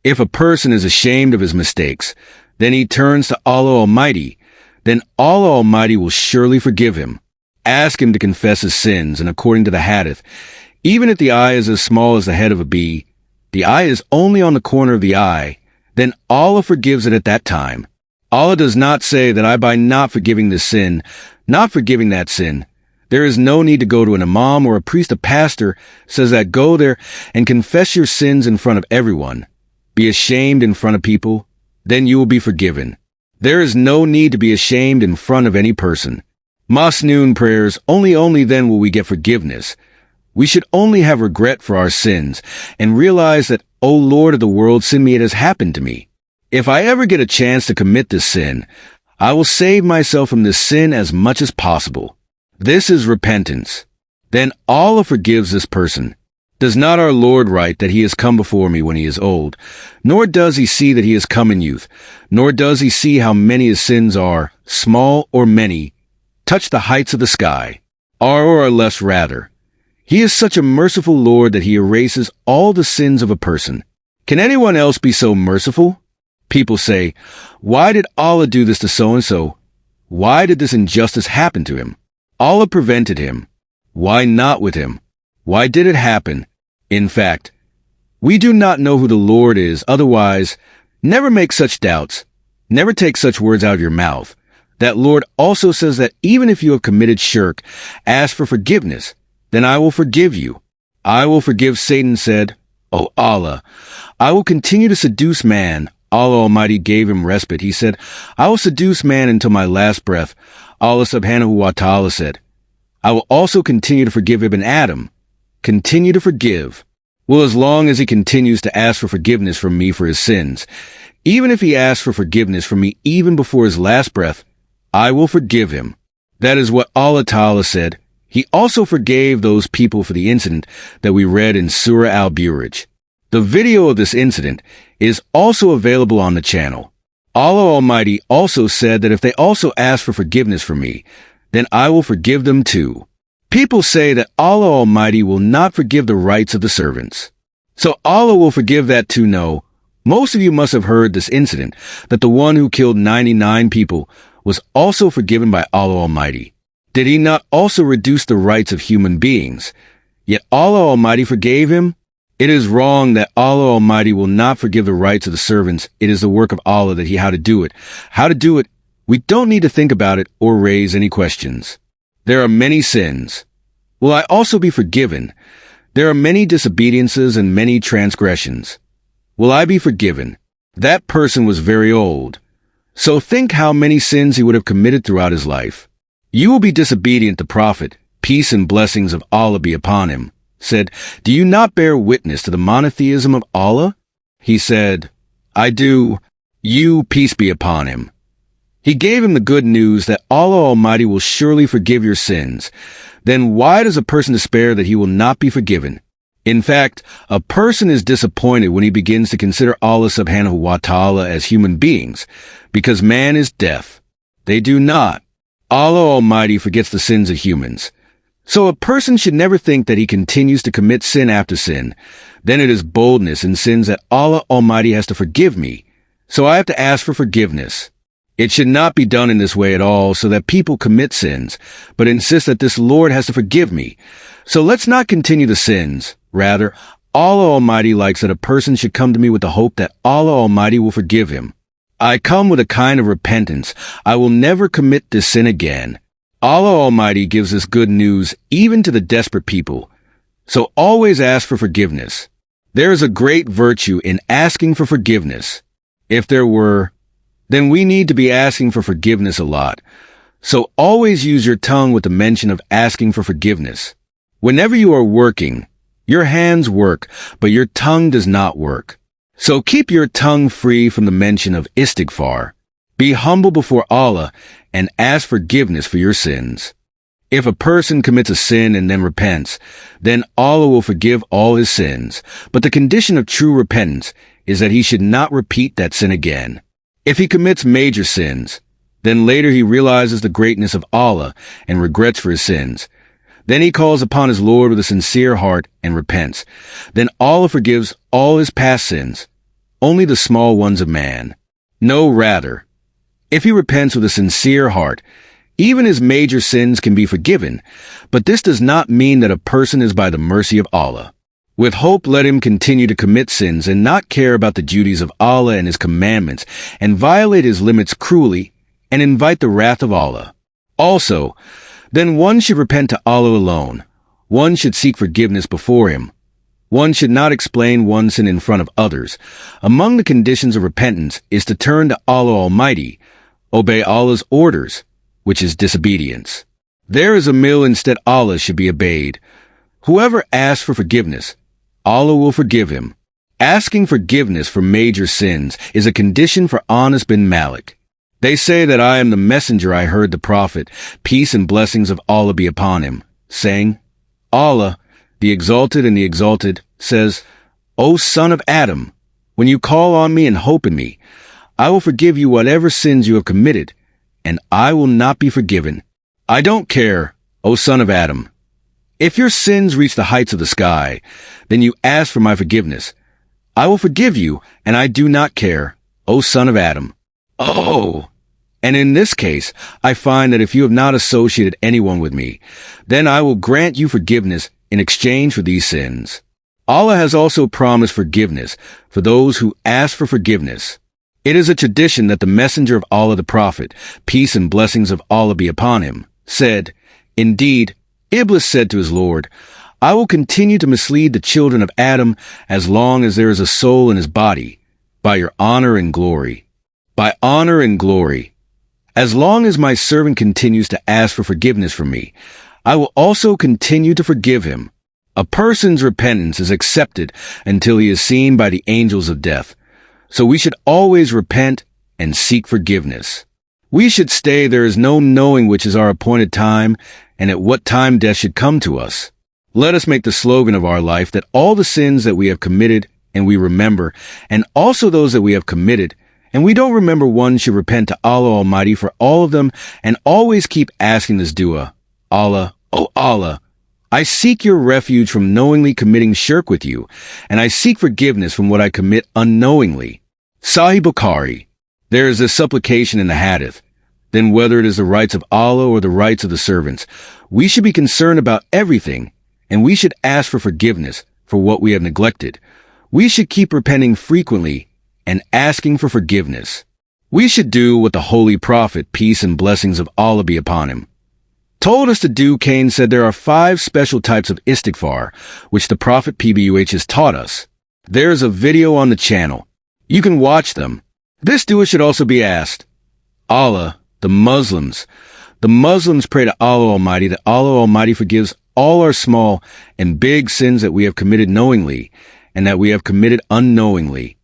If a person is ashamed of his mistakes, then he turns to Allah Almighty, then Allah Almighty will surely forgive him. Ask him to confess his sins, and according to the hadith, even if the eye is as small as the head of a bee, the eye is only on the corner of the eye, then Allah forgives it at that time. Allah does not say that I by not forgiving this sin, not forgiving that sin. There is no need to go to an imam or a priest. A pastor says that go there and confess your sins in front of everyone. Be ashamed in front of people, then you will be forgiven. There is no need to be ashamed in front of any person. Masnoon prayers, only then will we get forgiveness. We should only have regret for our sins and realize that, O Lord of the world, send me, it has happened to me. If I ever get a chance to commit this sin, I will save myself from this sin as much as possible. This is repentance. Then Allah forgives this person. Does not our Lord write that he has come before me when he is old? Nor does he see that he has come in youth. Nor does he see how many his sins are, small or many, touch the heights of the sky, or less rather. He is such a merciful Lord that he erases all the sins of a person. Can anyone else be so merciful? People say, why did Allah do this to so-and-so? Why did this injustice happen to him? Allah prevented him. Why not with him? Why did it happen? In fact, we do not know who the Lord is. Otherwise, never make such doubts. Never take such words out of your mouth. That Lord also says that even if you have committed shirk, ask for forgiveness. Then I will forgive you. I will forgive. Satan said, O Allah, I will continue to seduce man. Allah Almighty gave him respite. He said, I will seduce man until my last breath. Allah subhanahu wa ta'ala said, I will also continue to forgive Ibn Adam. Continue to forgive. Well, as long as he continues to ask for forgiveness from me for his sins, even if he asks for forgiveness from me even before his last breath, I will forgive him. That is what Allah Ta'ala said. He also forgave those people for the incident that we read in Surah Al-Buruj. The video of this incident is also available on the channel. Allah Almighty also said that if they also ask for forgiveness from me, then I will forgive them too. People say that Allah Almighty will not forgive the rights of the servants. So Allah will forgive that too. No, most of you must have heard this incident, that the one who killed 99 people was also forgiven by Allah Almighty. Did he not also reduce the rights of human beings? Yet Allah Almighty forgave him? It is wrong that Allah Almighty will not forgive the rights of the servants. It is the work of Allah that how to do it. How to do it, we don't need to think about it or raise any questions. There are many sins. Will I also be forgiven? There are many disobediences and many transgressions. Will I be forgiven? That person was very old. So think how many sins he would have committed throughout his life. You will be disobedient. The Prophet, peace and blessings of Allah be upon him, said, do you not bear witness to the monotheism of Allah? He said, I do. You, peace be upon him. He gave him the good news that Allah Almighty will surely forgive your sins. Then why does a person despair that he will not be forgiven? In fact, a person is disappointed when he begins to consider Allah subhanahu wa ta'ala as human beings, because man is deaf. They do not. Allah Almighty forgets the sins of humans. So a person should never think that he continues to commit sin after sin. Then it is boldness in sins that Allah Almighty has to forgive me. So I have to ask for forgiveness. It should not be done in this way at all, so that people commit sins, but insist that this Lord has to forgive me. So let's not continue the sins. Rather, Allah Almighty likes that a person should come to me with the hope that Allah Almighty will forgive him. I come with a kind of repentance. I will never commit this sin again. Allah Almighty gives us good news even to the desperate people. So always ask for forgiveness. There is a great virtue in asking for forgiveness. If there were, then we need to be asking for forgiveness a lot. So always use your tongue with the mention of asking for forgiveness. Whenever you are working, your hands work, but your tongue does not work. So keep your tongue free from the mention of istighfar. Be humble before Allah and ask forgiveness for your sins. If a person commits a sin and then repents, then Allah will forgive all his sins. But the condition of true repentance is that he should not repeat that sin again. If he commits major sins, then later he realizes the greatness of Allah and regrets for his sins. Then he calls upon his Lord with a sincere heart and repents. Then Allah forgives all his past sins. only the small ones of man. No, rather, if he repents with a sincere heart, even his major sins can be forgiven, but this does not mean that a person is by the mercy of Allah. With hope, let him continue to commit sins and not care about the duties of Allah and his commandments, and violate his limits cruelly and invite the wrath of Allah. Also, then one should repent to Allah alone. One should seek forgiveness before him. One should not explain one sin in front of others. Among the conditions of repentance is to turn to Allah Almighty, obey Allah's orders, which is disobedience. There is a mill instead Allah should be obeyed. Whoever asks for forgiveness, Allah will forgive him. Asking forgiveness for major sins is a condition for Anas bin Malik. They say that I am the messenger. I heard the Prophet, peace and blessings of Allah be upon him, saying, Allah, the Exalted and the Exalted, says, O son of Adam, when you call on me and hope in me, I will forgive you whatever sins you have committed, and I will not be forgiven. I don't care, O son of Adam. If your sins reach the heights of the sky, then you ask for my forgiveness. I will forgive you, and I do not care, O son of Adam. Oh! And in this case, I find that if you have not associated anyone with me, then I will grant you forgiveness in exchange for these sins. Allah has also promised forgiveness for those who ask for forgiveness. It is a tradition that the messenger of Allah, the Prophet, peace and blessings of Allah be upon him, said, Indeed, Iblis said to his Lord, I will continue to mislead the children of Adam as long as there is a soul in his body, by your honor and glory. By honor and glory. As long as my servant continues to ask for forgiveness from me, I will also continue to forgive him. A person's repentance is accepted until he is seen by the angels of death. So we should always repent and seek forgiveness. We should stay there is no knowing which is our appointed time and at what time death should come to us. Let us make the slogan of our life that all the sins that we have committed and we remember, and also those that we have committed, and we don't remember, one should repent to Allah Almighty for all of them and always keep asking this dua. Allah, O Allah, I seek your refuge from knowingly committing shirk with you, and I seek forgiveness from what I commit unknowingly. Sahih Bukhari. There is a supplication in the hadith. Then whether it is the rights of Allah or the rights of the servants, we should be concerned about everything, and we should ask for forgiveness for what we have neglected. We should keep repenting frequently and asking for forgiveness. We should do what the Holy Prophet, peace and blessings of Allah be upon him, told us to do. Cain said there are 5 special types of istighfar, which the Prophet PBUH has taught us. There is a video on the channel. You can watch them. This dua should also be asked. Allah, the Muslims pray to Allah Almighty that Allah Almighty forgives all our small and big sins that we have committed knowingly and that we have committed unknowingly.